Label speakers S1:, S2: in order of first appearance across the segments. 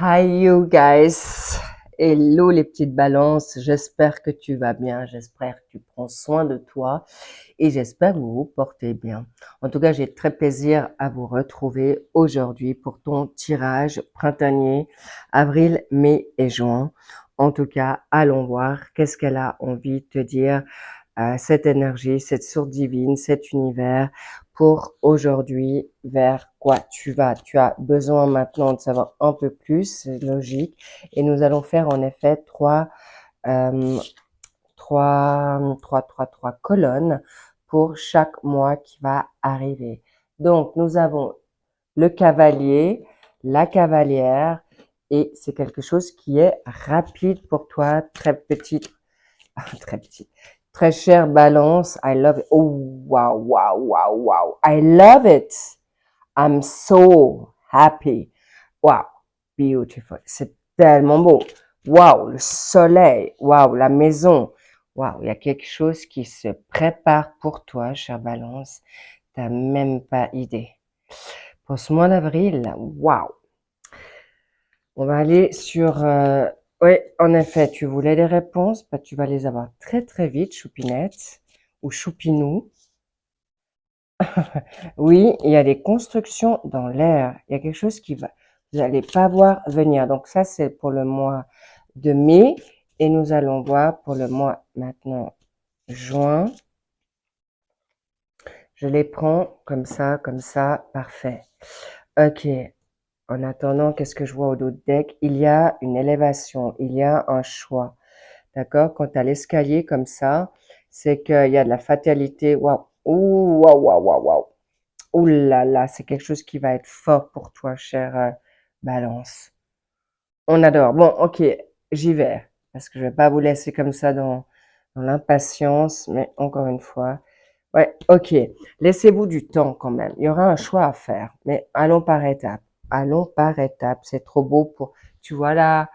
S1: Hi you guys. Hello les petites balances. J'espère que tu vas bien. J'espère que tu prends soin de toi et j'espère que vous vous portez bien. En tout cas, j'ai très plaisir à vous retrouver aujourd'hui pour ton tirage printanier avril, mai et juin. En tout cas, allons voir qu'est-ce qu'elle a envie de te dire, cette énergie, cette source divine, cet univers pour aujourd'hui, vers quoi tu vas. Tu as besoin maintenant de savoir un peu plus, c'est logique. Et nous allons faire en effet euh, trois colonnes pour chaque mois qui va arriver. Donc, nous avons le cavalier, la cavalière, et c'est quelque chose qui est rapide pour toi, très petite, très petite, très chère balance. I love it. Oh, wow, wow, wow, wow. I love it. I'm so happy. Wow, beautiful. C'est tellement beau. Wow, le soleil. Wow, la maison. Wow, il y a quelque chose qui se prépare pour toi, chère Balance. T'as même pas idée. Pour ce mois d'avril, wow. On va aller sur... oui, en effet, tu voulais les réponses, bah, tu vas les avoir très très vite, Choupinette ou Choupinou. Oui, il y a des constructions dans l'air. Il y a quelque chose qui va, vous n'allez pas voir venir. Donc ça, c'est pour le mois de mai. Et nous allons voir pour le mois maintenant juin. Je les prends comme ça, parfait. Ok. En attendant, qu'est-ce que je vois au dos de deck? Il y a une élévation, il y a un choix. D'accord? Quand tu as l'escalier comme ça, c'est qu'il y a de la fatalité. Waouh! Ouh, waouh, waouh, waouh, waouh! Ouh là là, c'est quelque chose qui va être fort pour toi, chère Balance. On adore. Bon, ok, j'y vais. Parce que je vais pas vous laisser comme ça dans l'impatience, mais encore une fois. Ouais, ok. Laissez-vous du temps quand même. Il y aura un choix à faire, mais allons par étapes. Allons par étapes. C'est trop beau pour... Tu vois là,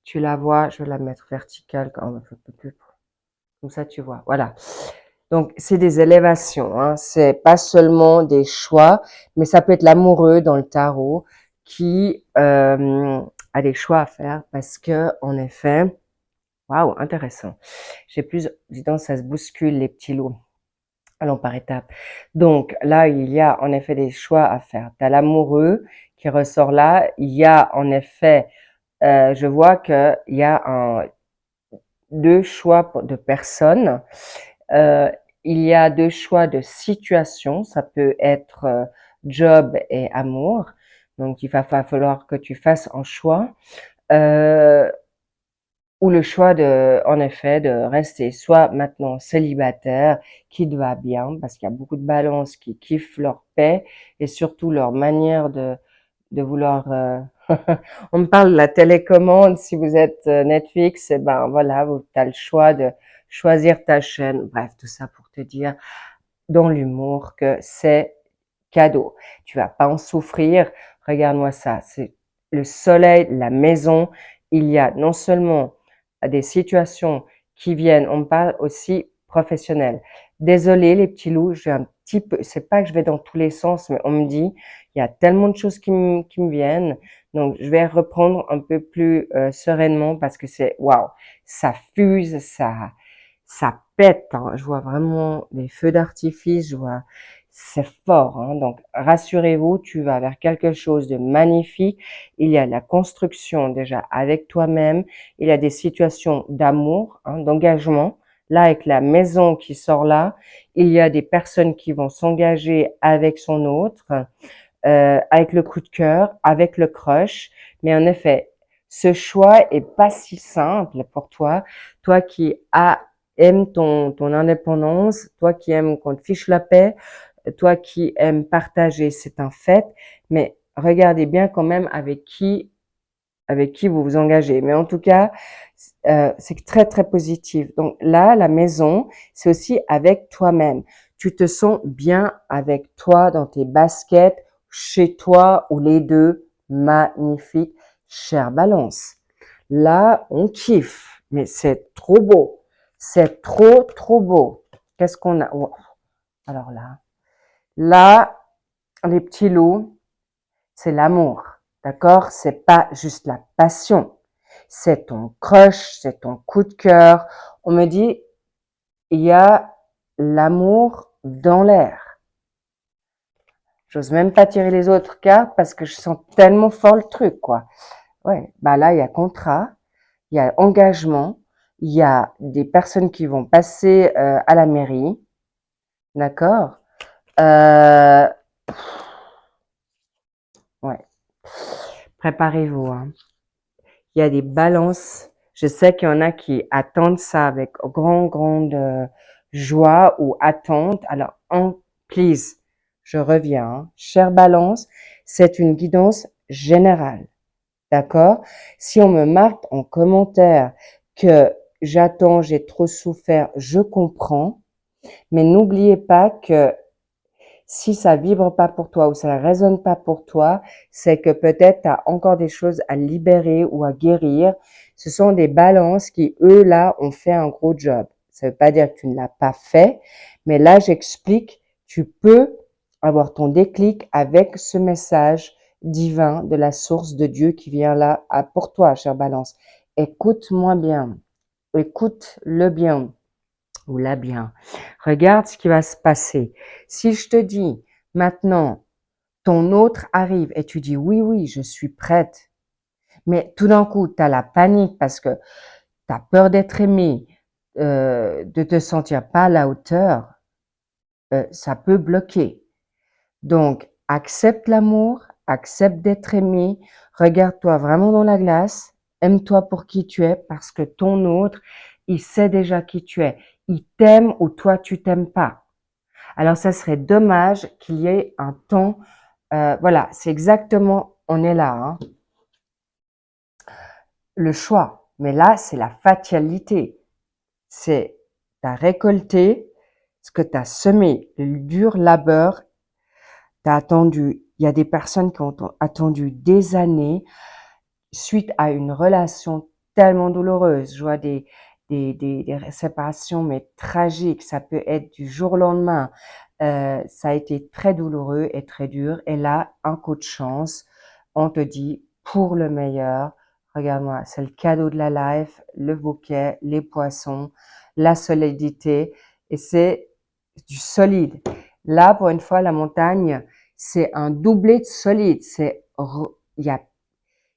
S1: tu la vois, je vais la mettre verticale quand même, un peu plus. Comme ça, tu vois. Voilà. Donc, c'est des élévations, hein. C'est pas seulement des choix, mais ça peut être l'amoureux dans le tarot qui a des choix à faire parce que, en effet, waouh, intéressant. J'ai plus, dis donc, ça se bouscule les petits loups. Allons par étapes. Donc là, il y a en effet des choix à faire. Tu as l'amoureux qui ressort là. Il y a en effet, je vois que il y a deux choix de personnes. Euh, il y a deux choix de situation. Ça peut être job et amour. Donc, il va falloir que tu fasses un choix. Euh, ou le choix de, en effet, de rester soit maintenant célibataire, qui te va bien, parce qu'il y a beaucoup de balances qui kiffent leur paix et surtout leur manière de vouloir. On me parle de la télécommande. Si vous êtes Netflix, eh ben voilà, tu as le choix de choisir ta chaîne. Bref, tout ça pour te dire dans l'humour que c'est cadeau. Tu vas pas en souffrir. Regarde-moi ça. C'est le soleil, la maison. Il y a non seulement des situations qui viennent, on me parle aussi professionnel. Désolée les petits loups, j'ai un petit peu, c'est pas que je vais dans tous les sens, mais on me dit, il y a tellement de choses qui me viennent. Donc, je vais reprendre un peu plus sereinement parce que c'est, waouh, ça fuse, ça pète, hein. Je vois vraiment des feux d'artifice, je vois, c'est fort, hein. Donc, rassurez-vous, tu vas vers quelque chose de magnifique. Il y a la construction déjà avec toi-même. Il y a des situations d'amour, hein, d'engagement. Là, avec la maison qui sort là, il y a des personnes qui vont s'engager avec son autre, avec le coup de cœur, avec le crush. Mais en effet, ce choix est pas si simple pour toi. Toi qui aimes ton indépendance, toi qui aimes qu'on te fiche la paix, toi qui aimes partager, c'est un fait. Mais regardez bien quand même avec qui vous vous engagez. Mais en tout cas, c'est très, très positif. Donc là, la maison, c'est aussi avec toi-même. Tu te sens bien avec toi dans tes baskets, chez toi ou les deux. Magnifique, chère Balance. Là, on kiffe, mais c'est trop beau. C'est trop, trop beau. Qu'est-ce qu'on a? Oh, alors là, les petits loups, c'est l'amour. D'accord? C'est pas juste la passion. C'est ton crush, c'est ton coup de cœur. On me dit, il y a l'amour dans l'air. J'ose même pas tirer les autres cartes parce que je sens tellement fort le truc, quoi. Ouais, bah là, il y a contrat, il y a engagement, il y a des personnes qui vont passer à la mairie, d'accord? Euh, ouais, préparez-vous, hein. Il y a des balances. Je sais qu'il y en a qui attendent ça avec grande joie ou attente. Alors, please, je reviens, hein. Chère balance, c'est une guidance générale. D'accord? Si on me marque en commentaire que j'attends, j'ai trop souffert, je comprends. Mais n'oubliez pas que si ça vibre pas pour toi ou ça ne résonne pas pour toi, c'est que peut-être tu as encore des choses à libérer ou à guérir. Ce sont des balances qui, eux, là, ont fait un gros job. Ça veut pas dire que tu ne l'as pas fait, mais là, j'explique, tu peux avoir ton déclic avec ce message divin de la source de Dieu qui vient là pour toi, chère balance. Écoute-moi bien. Écoute-le bien ou là bien. Regarde ce qui va se passer. Si je te dis maintenant, ton autre arrive et tu dis oui, oui, je suis prête, mais tout d'un coup, tu as la panique parce que tu as peur d'être aimé, de te sentir pas à la hauteur, ça peut bloquer. Donc, accepte l'amour, accepte d'être aimé, regarde-toi vraiment dans la glace, aime-toi pour qui tu es parce que ton autre, il sait déjà qui tu es. Il t'aime ou toi, tu t'aimes pas. Alors, ça serait dommage qu'il y ait un temps, voilà, c'est exactement, on est là, hein, le choix. Mais là, c'est la fatalité. C'est, t'as récolté ce que t'as semé, le dur labeur, t'as attendu. Il y a des personnes qui ont attendu des années suite à une relation tellement douloureuse. Je vois des séparations, mais tragiques. Ça peut être du jour au lendemain. Ça a été très douloureux et très dur. Et là, un coup de chance, on te dit pour le meilleur. Regarde-moi, c'est le cadeau de la life, le bouquet, les poissons, la solidité. Et c'est du solide. Là, pour une fois, la montagne, c'est un doublé de solide. Il y a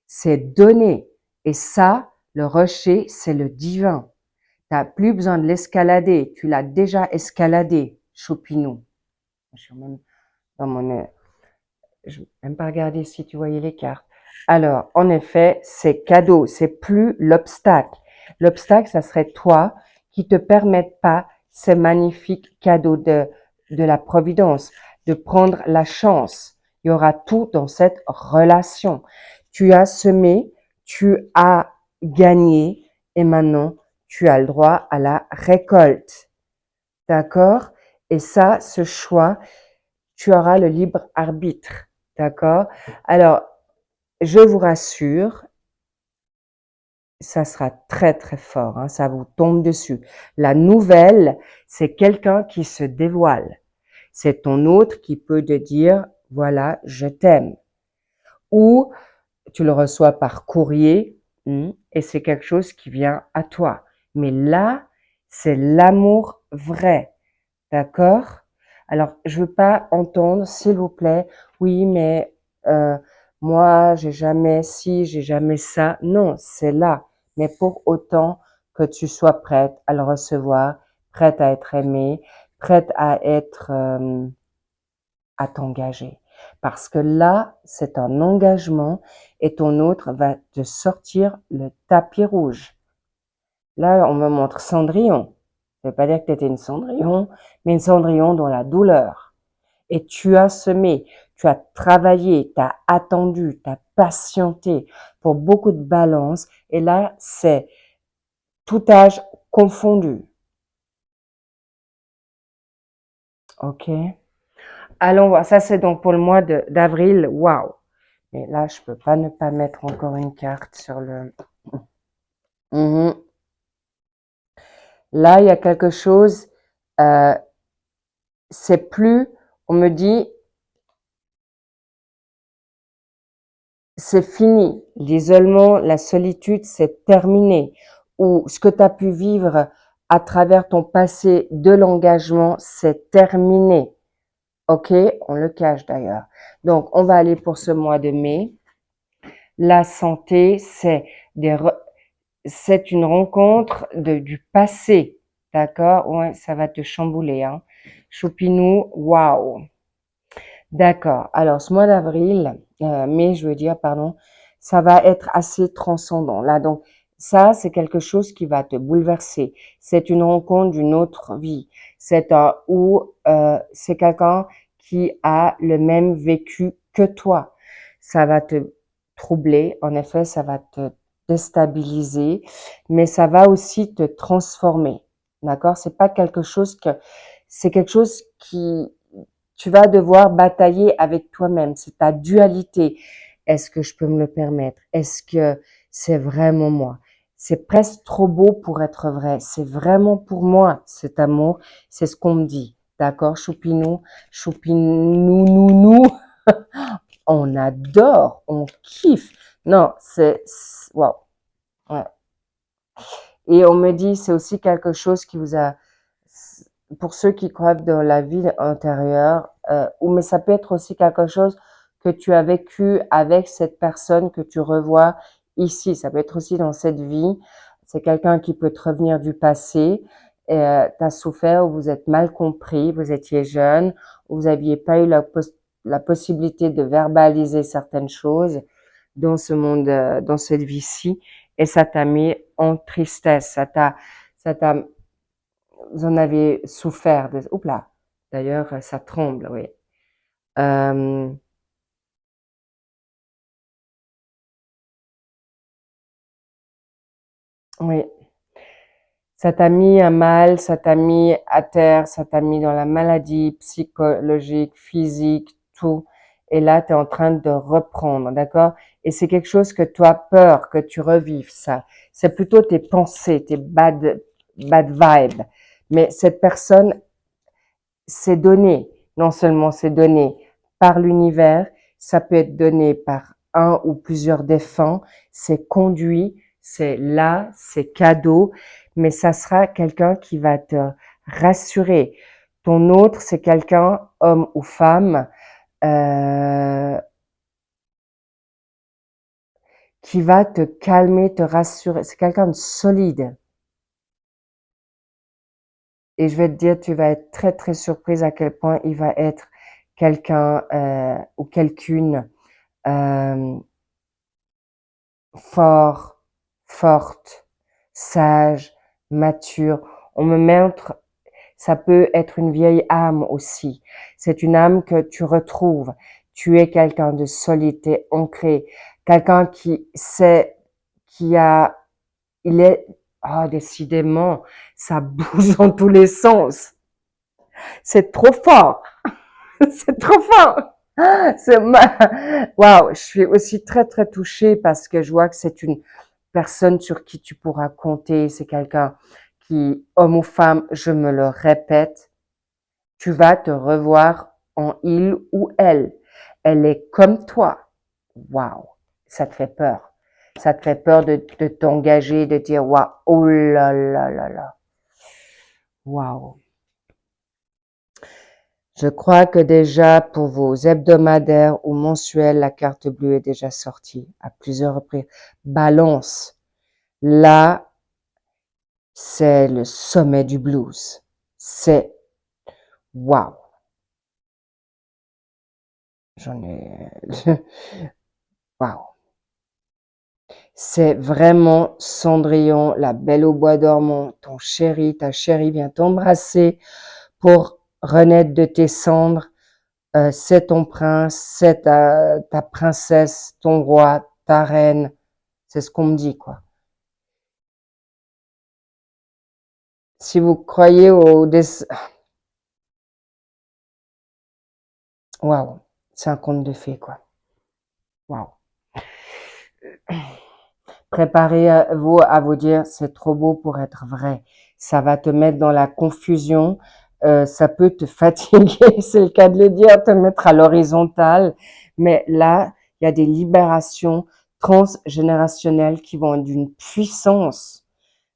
S1: c'est donné. Et ça, le rocher, c'est le divin. Tu n'as plus besoin de l'escalader. Tu l'as déjà escaladé, Choupinou. Je suis même dans mon... Je n'ai même pas regardé si tu voyais les cartes. Alors, en effet, c'est cadeau. C'est plus l'obstacle. L'obstacle, ça serait toi qui te permette pas ces magnifiques cadeaux de la providence, de prendre la chance. Il y aura tout dans cette relation. Tu as semé, tu as gagné et maintenant tu as le droit à la récolte. D'accord? Et ça, ce choix, tu auras le libre arbitre. D'accord? Alors, je vous rassure, ça sera très très fort, hein, ça vous tombe dessus. La nouvelle, c'est quelqu'un qui se dévoile. C'est ton autre qui peut te dire, voilà, je t'aime. Ou tu le reçois par courrier et c'est quelque chose qui vient à toi. Mais là, c'est l'amour vrai. D'accord? Alors, je veux pas entendre, s'il vous plaît, oui, mais moi, j'ai jamais ci, j'ai jamais ça. Non, c'est là. Mais pour autant que tu sois prête à le recevoir, prête à être aimée, prête à t'engager. Parce que là, c'est un engagement et ton autre va te sortir le tapis rouge. Là, on me montre Cendrillon. Ça veut pas dire que tu étais une Cendrillon, mais une Cendrillon dans la douleur. Et tu as semé, tu as travaillé, tu as attendu, tu as patienté pour beaucoup de balance. Et là, c'est tout âge confondu. OK? Allons voir. Ça, c'est donc pour le mois d'avril. Waouh! Mais là, je peux pas ne pas mettre encore une carte sur le... Mhm. Là, il y a quelque chose, euh, c'est plus, on me dit, c'est fini. L'isolement, la solitude, c'est terminé. Ou ce que tu as pu vivre à travers ton passé de l'engagement, c'est terminé. OK? On le cache d'ailleurs. Donc, on va aller pour ce mois de mai. La santé, c'est une rencontre du passé. D'accord? Ouais, ça va te chambouler, hein. Choupinou, waouh. D'accord. Alors, ce mois d'avril, mai, je veux dire, pardon, ça va être assez transcendant. Là, donc, ça, c'est quelque chose qui va te bouleverser. C'est une rencontre d'une autre vie. C'est quelqu'un qui a le même vécu que toi. Ça va te troubler. En effet, ça va te déstabiliser, mais ça va aussi te transformer. D'accord? C'est quelque chose qui tu vas devoir batailler avec toi-même. C'est ta dualité. Est-ce que je peux me le permettre? Est-ce que c'est vraiment moi? C'est presque trop beau pour être vrai. C'est vraiment pour moi, cet amour. C'est ce qu'on me dit. D'accord? Choupinou, choupinou, nous. On adore, on kiffe. Non, waouh. Ouais. Et on me dit, c'est aussi quelque chose qui vous a, pour ceux qui croient dans la vie intérieure, mais ça peut être aussi quelque chose que tu as vécu avec cette personne que tu revois ici. Ça peut être aussi dans cette vie. C'est quelqu'un qui peut te revenir du passé. Tu as souffert ou vous êtes mal compris, vous étiez jeune, ou vous n'aviez pas eu la possibilité de verbaliser certaines choses dans ce monde, dans cette vie-ci, et ça t'a mis en tristesse. Ça t'a vous en avez souffert. Oups là. D'ailleurs, ça tremble, oui. Euh, oui. Ça t'a mis un mal, ça t'a mis à terre, ça t'a mis dans la maladie psychologique, physique, tout. Et là, tu es en train de reprendre, d'accord? Et c'est quelque chose que tu as peur que tu revives ça. C'est plutôt tes pensées, tes bad vibes. Mais cette personne, c'est donné. Non seulement c'est donné par l'univers, ça peut être donné par un ou plusieurs défunts, c'est conduit, c'est là, c'est cadeau, mais ça sera quelqu'un qui va te rassurer. Ton autre, c'est quelqu'un, homme ou femme, euh, qui va te calmer, te rassurer. C'est quelqu'un de solide. Et je vais te dire, tu vas être très, très surprise à quel point il va être quelqu'un ou quelqu'une euh, fort, forte, sage, mature. On me montre, ça peut être une vieille âme aussi. C'est une âme que tu retrouves. Tu es quelqu'un de solide, t'es ancré, quelqu'un qui sait, qui a, il est, décidément, ça bouge dans tous les sens. C'est trop fort. C'est trop fort. Waouh, je suis aussi très très touchée parce que je vois que c'est une personne sur qui tu pourras compter. C'est quelqu'un qui, homme ou femme, je me le répète, tu vas te revoir en il ou elle. Elle est comme toi. Waouh, ça te fait peur. Ça te fait peur de t'engager, de dire waouh, oh là là là là. Waouh. Je crois que déjà pour vos hebdomadaires ou mensuels, la carte bleue est déjà sortie à plusieurs reprises. Balance. Là, c'est le sommet du blues. C'est waouh. J'en ai waouh. C'est vraiment Cendrillon, la belle au bois dormant, ton chéri, ta chérie vient t'embrasser pour renaître de tes cendres. C'est ton prince, c'est ta princesse, ton roi, ta reine. C'est ce qu'on me dit, quoi. Si vous croyez waouh, c'est un conte de fées, quoi. Waouh. Préparez-vous à vous dire, c'est trop beau pour être vrai. Ça va te mettre dans la confusion. Ça peut te fatiguer, c'est le cas de le dire, te mettre à l'horizontale. Mais là, il y a des libérations transgénérationnelles qui vont être d'une puissance.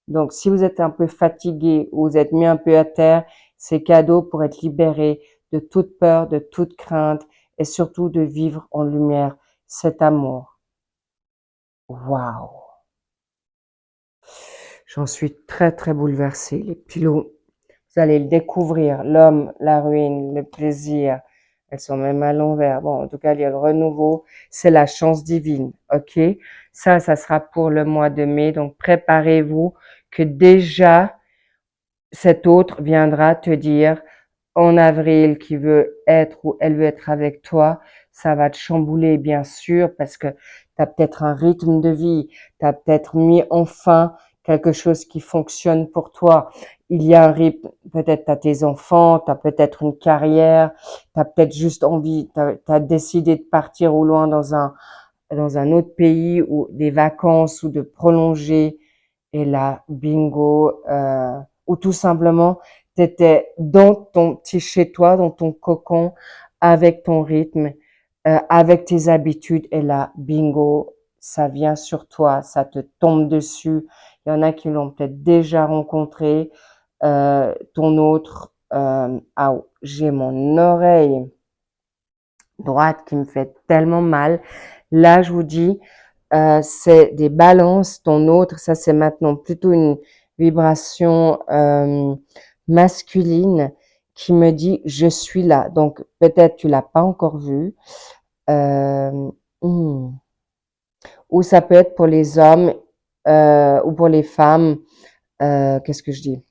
S1: Donc, si vous êtes un peu fatigué ou vous êtes mis un peu à terre, c'est cadeau pour être libéré de toute peur, de toute crainte et surtout de vivre en lumière cet amour. Waouh! J'en suis très, très bouleversée. Les pilots, vous allez le découvrir. L'homme, la ruine, le plaisir. Elles sont même à l'envers. Bon, en tout cas, il y a le renouveau. C'est la chance divine. OK? Ça sera pour le mois de mai. Donc, préparez-vous que déjà, cet autre viendra te dire en avril qui veut être ou elle veut être avec toi, ça va te chambouler bien sûr parce que tu as peut-être un rythme de vie, tu as peut-être mis enfin quelque chose qui fonctionne pour toi. Il y a un rythme, peut-être tu as tes enfants, tu as peut-être une carrière, tu as peut-être juste envie, tu as décidé de partir au loin dans un autre pays ou des vacances ou de prolonger et là, bingo, ou tout simplement, tu étais dans ton petit chez toi, dans ton cocon, avec ton rythme, avec tes habitudes, et là, bingo, ça vient sur toi, ça te tombe dessus. Il y en a qui l'ont peut-être déjà rencontré, ton autre, ah, j'ai mon oreille droite qui me fait tellement mal. Là, je vous dis, c'est des balances. Ton autre, ça c'est maintenant plutôt une vibration masculine qui me dit je suis là. Donc peut-être tu l'as pas encore vu. Euh, hmm. Ou ça peut être pour les hommes ou pour les femmes. Qu'est-ce que je dis?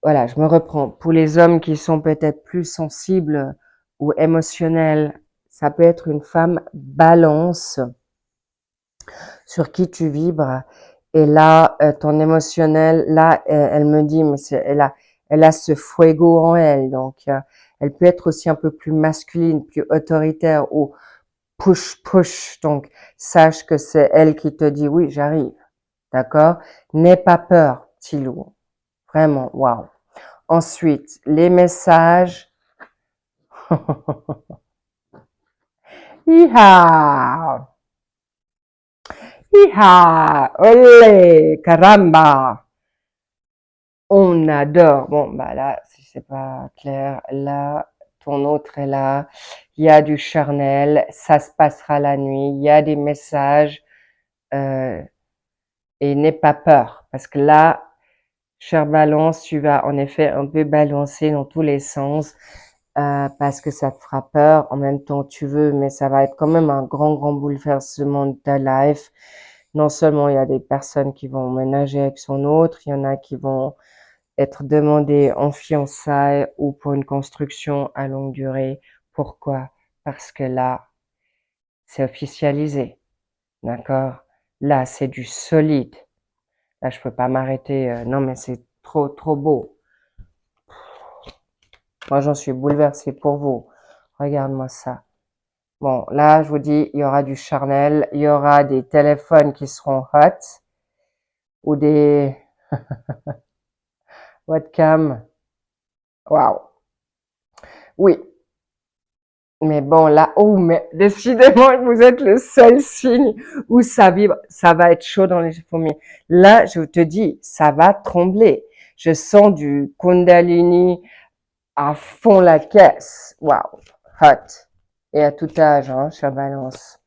S1: Voilà, je me reprends. Pour les hommes qui sont peut-être plus sensibles ou émotionnels, ça peut être une femme balance sur qui tu vibres. Et là, ton émotionnel, là, elle me dit, mais elle a ce fuego en elle. Donc, elle peut être aussi un peu plus masculine, plus autoritaire ou push. Donc, sache que c'est elle qui te dit, oui, j'arrive. D'accord? N'aie pas peur, petit loup. Vraiment, waouh. Ensuite, les messages. Iha! Iha! Olé! Caramba! On adore. Bon, bah là, si c'est pas clair, là, ton autre est là. Il y a du charnel. Ça se passera la nuit. Il y a des messages. Euh, et n'aie pas peur. Parce que là, cher Balance, tu vas en effet un peu balancer dans tous les sens. Parce que ça te fera peur. En même temps, tu veux, mais ça va être quand même un grand bouleversement de ta life. Non seulement il y a des personnes qui vont ménager avec son autre, il y en a qui vont être demandées en fiançailles ou pour une construction à longue durée. Pourquoi? Parce que là, c'est officialisé. D'accord? Là, c'est du solide. Là, je peux pas m'arrêter. Non, mais c'est trop beau. Moi, j'en suis bouleversée pour vous. Regarde-moi ça. Bon, là, je vous dis, il y aura du charnel, il y aura des téléphones qui seront hot ou des webcams. Waouh. Oui. Mais bon, là, oh, mais décidément, vous êtes le seul signe où ça vibre. Ça va être chaud dans les fourmis. Là, je te dis, ça va trembler. Je sens du Kundalini à fond la caisse. Waouh. Hot. Et à tout âge, hein, cher Balance.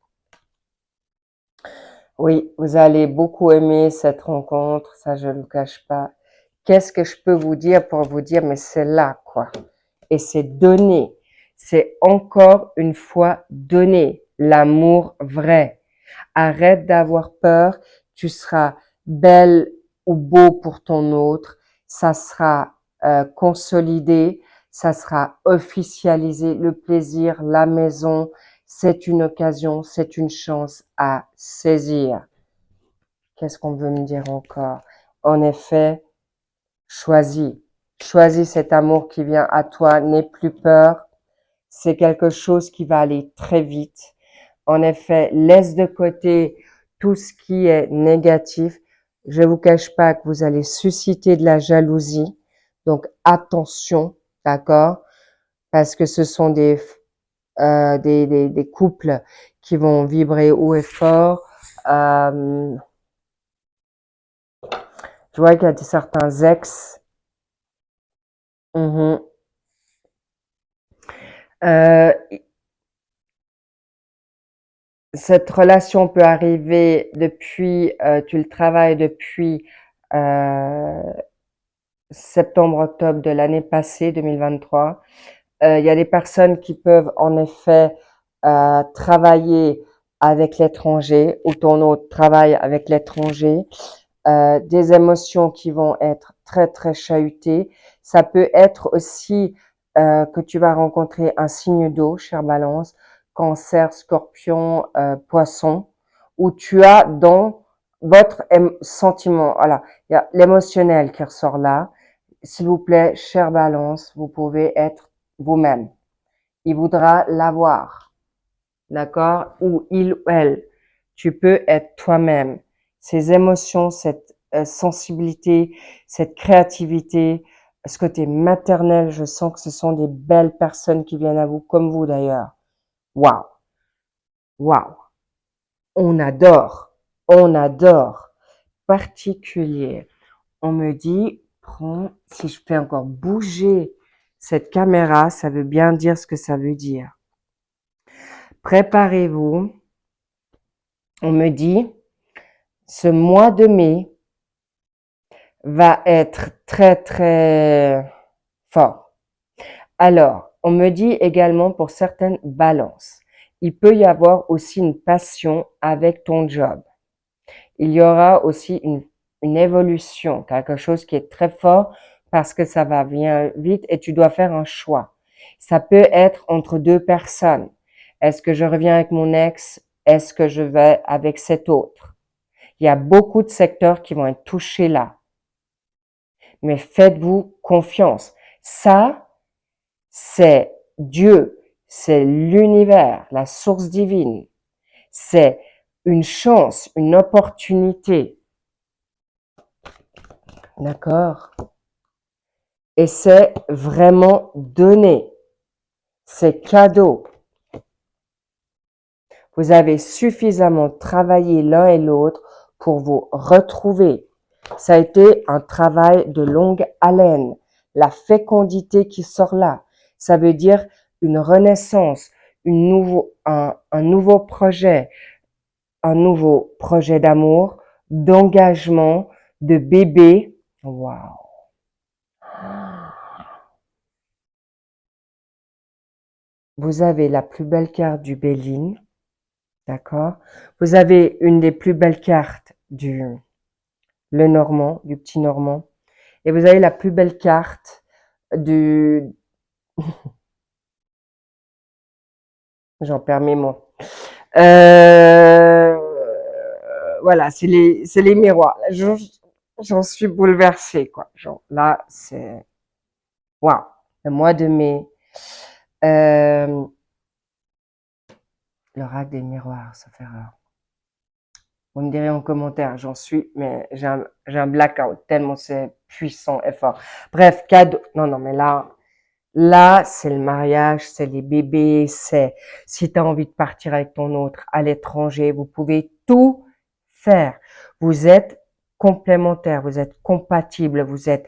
S1: Oui, vous allez beaucoup aimer cette rencontre, ça je ne le cache pas. Qu'est-ce que je peux vous dire pour vous dire, mais c'est là, quoi. Et c'est donné. C'est encore une fois donné. L'amour vrai. Arrête d'avoir peur. Tu seras belle ou beau pour ton autre. Ça sera consolidé. Ça sera officialisé. Le plaisir, la maison, c'est une occasion, c'est une chance à saisir. Qu'est-ce qu'on veut me dire encore? En effet, choisis. Choisis cet amour qui vient à toi. N'aie plus peur. C'est quelque chose qui va aller très vite. En effet, laisse de côté tout ce qui est négatif. Je vous cache pas que vous allez susciter de la jalousie. Donc, attention, d'accord? Parce que ce sont des couples qui vont vibrer haut et fort. Je vois qu'il y a certains ex. Mhm. Euh, Cette relation peut arriver depuis, tu le travailles depuis euh, septembre-octobre de l'année passée, 2023. Il y a des personnes qui peuvent en effet travailler avec l'étranger ou ton autre travail avec l'étranger. Des émotions qui vont être très très chahutées. Ça peut être aussi que tu vas rencontrer un signe d'eau, chère Balance, Cancer, Scorpion, Poisson, où tu as dans votre sentiment, voilà, il y a l'émotionnel qui ressort là. S'il vous plaît, chère Balance, vous pouvez être vous-même. Il voudra l'avoir, d'accord? Ou il ou elle. Tu peux être toi-même. Ces émotions, cette sensibilité, cette créativité, ce côté maternel, je sens que ce sont des belles personnes qui viennent à vous, comme vous d'ailleurs. Waouh, waouh. On adore. Particulier. On me dit, prends, si je fais encore bouger cette caméra, ça veut bien dire ce que ça veut dire. Préparez-vous. On me dit, ce mois de mai va être très très fort. Alors, on me dit également pour certaines balances, il peut y avoir aussi une passion avec ton job. Il y aura aussi une évolution, quelque chose qui est très fort parce que ça va bien vite et tu dois faire un choix. Ça peut être entre deux personnes. Est-ce que je reviens avec mon ex? Est-ce que je vais avec cet autre? Il y a beaucoup de secteurs qui vont être touchés là. Mais faites-vous confiance. Ça, c'est Dieu, c'est l'univers, la source divine. C'est une chance, une opportunité. D'accord? Et c'est vraiment donné. C'est cadeau. Vous avez suffisamment travaillé l'un et l'autre pour vous retrouver. Ça a été un travail de longue haleine. La fécondité qui sort là, ça veut dire une renaissance, un nouveau projet, un nouveau projet d'amour, d'engagement, de bébé. Waouh! Vous avez la plus belle carte du Béline, d'accord? Vous avez une des plus belles cartes du le Normand, du petit Normand. Et vous avez la plus belle carte du... J'en perds mes mots. Euh, voilà, c'est les miroirs. J'en suis bouleversée, quoi. Genre, là, c'est... Waouh! Le mois de mai. Euh, l'oracle des miroirs, ça fait rare. Vous me direz en commentaire, j'en suis, mais j'ai un blackout, tellement c'est puissant et fort. Bref, cadeau. Non, non, mais là, c'est le mariage, c'est les bébés, c'est si tu as envie de partir avec ton autre à l'étranger, vous pouvez tout faire. Vous êtes complémentaires, vous êtes compatibles, vous êtes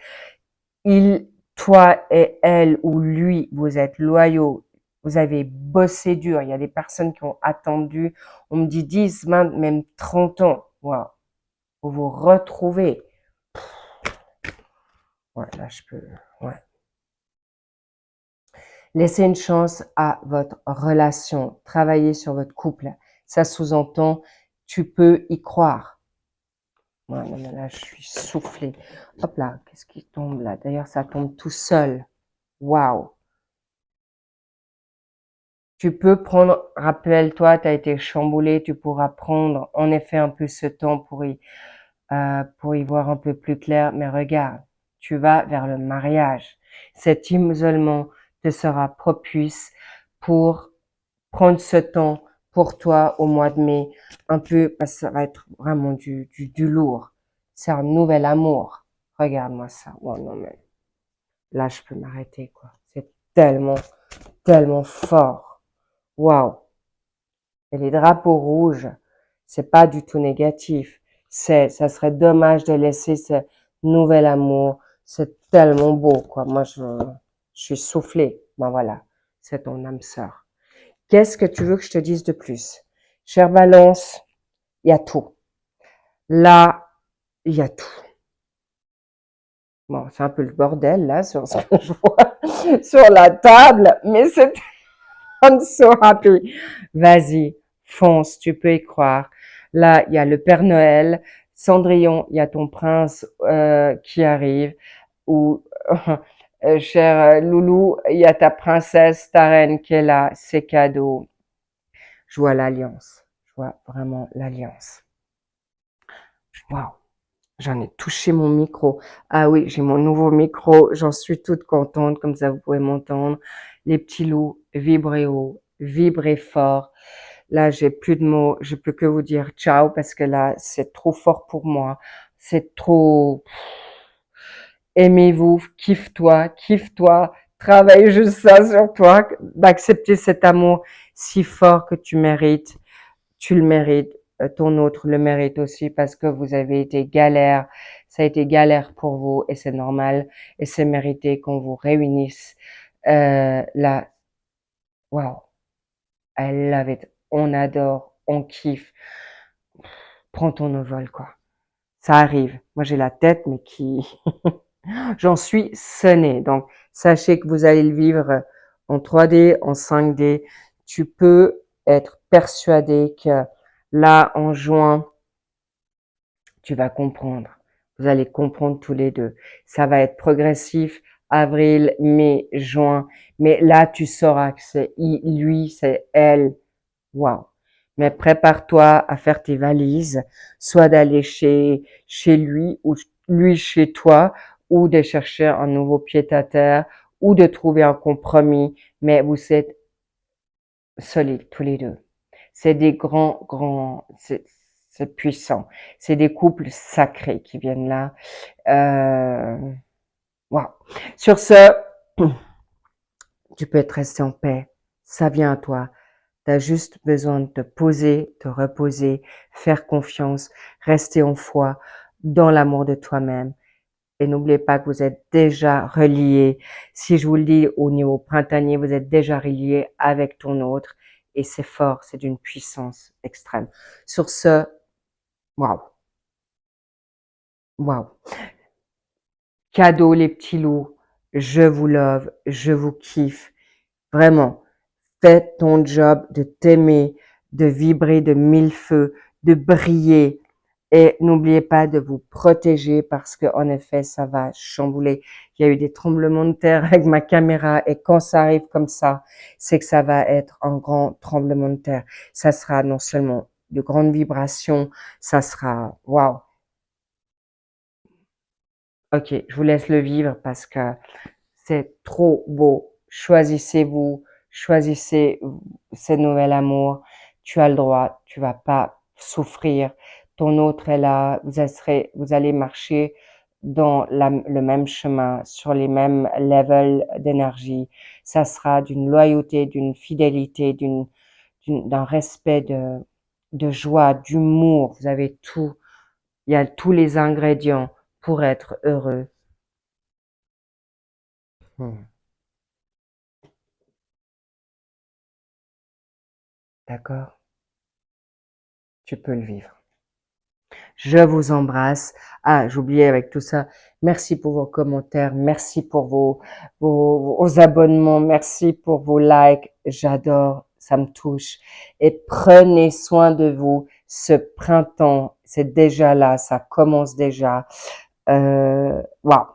S1: toi et elle ou lui, vous êtes loyaux, vous avez bossé dur. Il y a des personnes qui ont attendu, on me dit 10, 20, même 30 ans. Wow. Vous vous retrouvez. Ouais, là, je peux, ouais. Laissez une chance à votre relation. Travaillez sur votre couple. Ça sous-entend, tu peux y croire. Ouais, non, mais là, je suis soufflée. Hop là, qu'est-ce qui tombe là? D'ailleurs, ça tombe tout seul. Waouh. Tu peux prendre, rappelle-toi, tu as été chamboulé, tu pourras prendre en effet un peu ce temps pour y voir un peu plus clair. Mais regarde, tu vas vers le mariage. Cet isolement te sera propice pour prendre ce temps pour toi au mois de mai, un peu, parce que ça va être vraiment du lourd. C'est un nouvel amour. Regarde-moi ça. Oh non, mais là, je peux m'arrêter, quoi. C'est tellement, tellement fort. Waouh. Et les drapeaux rouges, c'est pas du tout négatif. Ça serait dommage de laisser ce nouvel amour. C'est tellement beau, quoi. Moi, je suis soufflée. Ben voilà. C'est ton âme sœur. Qu'est-ce que tu veux que je te dise de plus? Chère Balance, il y a tout. Là, il y a tout. Bon, c'est un peu le bordel, là, sur ce que je vois sur la table, mais c'est I'm so happy. Vas-y, fonce, tu peux y croire. Là, il y a le Père Noël. Cendrillon, il y a ton prince qui arrive. Ou, cher Loulou, il y a ta princesse, ta reine qui est là. C'est cadeau. Je vois l'alliance. Je vois vraiment l'alliance. Waouh. J'en ai touché mon micro. Ah oui, j'ai mon nouveau micro. J'en suis toute contente. Comme ça, vous pouvez m'entendre. Les petits loups, vibrez haut, vibrez fort. Là, j'ai plus de mots. Je peux que vous dire ciao parce que là, c'est trop fort pour moi. C'est trop. Aimez-vous, kiffe-toi, kiffe-toi. Travaille juste ça sur toi, d'accepter cet amour si fort que tu mérites. Tu le mérites. Ton autre le mérite aussi parce que vous avez été galère. Ça a été galère pour vous et c'est normal et c'est mérité qu'on vous réunisse. Là, waouh, I love it. On adore, on kiffe. Prends ton envol, quoi. Ça arrive. Moi, j'ai la tête, mais qui, j'en suis sonnée. Donc, sachez que vous allez le vivre en 3D, en 5D. Tu peux être persuadé que là, en juin, tu vas comprendre. Vous allez comprendre tous les deux. Ça va être progressif, avril, mai, juin. Mais là, tu sauras que c'est lui, c'est elle. Waouh. Mais prépare-toi à faire tes valises, soit d'aller chez lui ou lui chez toi, ou de chercher un nouveau pied-à-terre, ou de trouver un compromis. Mais vous êtes solides tous les deux. C'est des grands, c'est puissant. C'est des couples sacrés qui viennent là. Wow. Sur ce, tu peux être resté en paix. Ça vient à toi. Tu as juste besoin de te poser, te reposer, faire confiance, rester en foi dans l'amour de toi-même. Et n'oubliez pas que vous êtes déjà reliés. Si je vous le dis au niveau printanier, vous êtes déjà reliés avec ton autre. Et c'est fort, c'est d'une puissance extrême. Sur ce, waouh, waouh. Cadeau les petits loups, je vous love, je vous kiffe. Vraiment, fais ton job de t'aimer, de vibrer de mille feux, de briller. Et n'oubliez pas de vous protéger parce que en effet, ça va chambouler. Il y a eu des tremblements de terre avec ma caméra et quand ça arrive comme ça, c'est que ça va être un grand tremblement de terre. Ça sera non seulement de grandes vibrations, ça sera waouh. Ok, je vous laisse le vivre parce que c'est trop beau. Choisissez-vous, choisissez ce nouvel amour. Tu as le droit, tu vas pas souffrir. Ton autre est là, vous allez marcher dans le même chemin, sur les mêmes levels d'énergie. Ça sera d'une loyauté, d'une fidélité, d'un respect, de joie, d'humour. Vous avez tout. Il y a tous les ingrédients pour être heureux. Hmm. D'accord? Tu peux le vivre. Je vous embrasse. Ah, j'oubliais avec tout ça. Merci pour vos commentaires. Merci pour vos abonnements. Merci pour vos likes. J'adore. Ça me touche. Et prenez soin de vous. Ce printemps, c'est déjà là. Ça commence déjà. Waouh.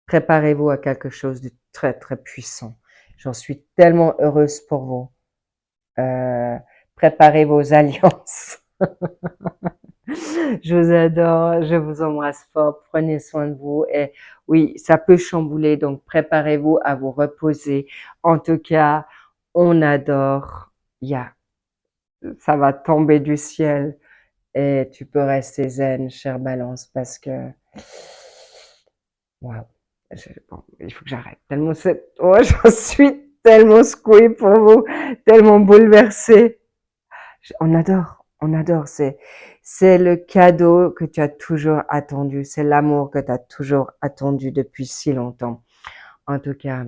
S1: Préparez-vous à quelque chose de très, très puissant. J'en suis tellement heureuse pour vous. Préparez vos alliances. Je vous adore, je vous embrasse fort, prenez soin de vous et oui, ça peut chambouler, donc préparez-vous à vous reposer. En tout cas, on adore. Yeah, ça va tomber du ciel et tu peux rester zen, chère Balance, parce que waouh, bon, il faut que j'arrête. Tellement c'est, oh, j'en suis tellement secouée pour vous, tellement bouleversée. On adore. C'est le cadeau que tu as toujours attendu. C'est l'amour que tu as toujours attendu depuis si longtemps. En tout cas,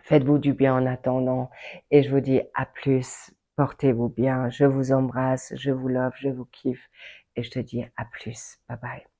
S1: faites-vous du bien en attendant et je vous dis à plus. Portez-vous bien. Je vous embrasse, je vous love, je vous kiffe et je te dis à plus. Bye bye.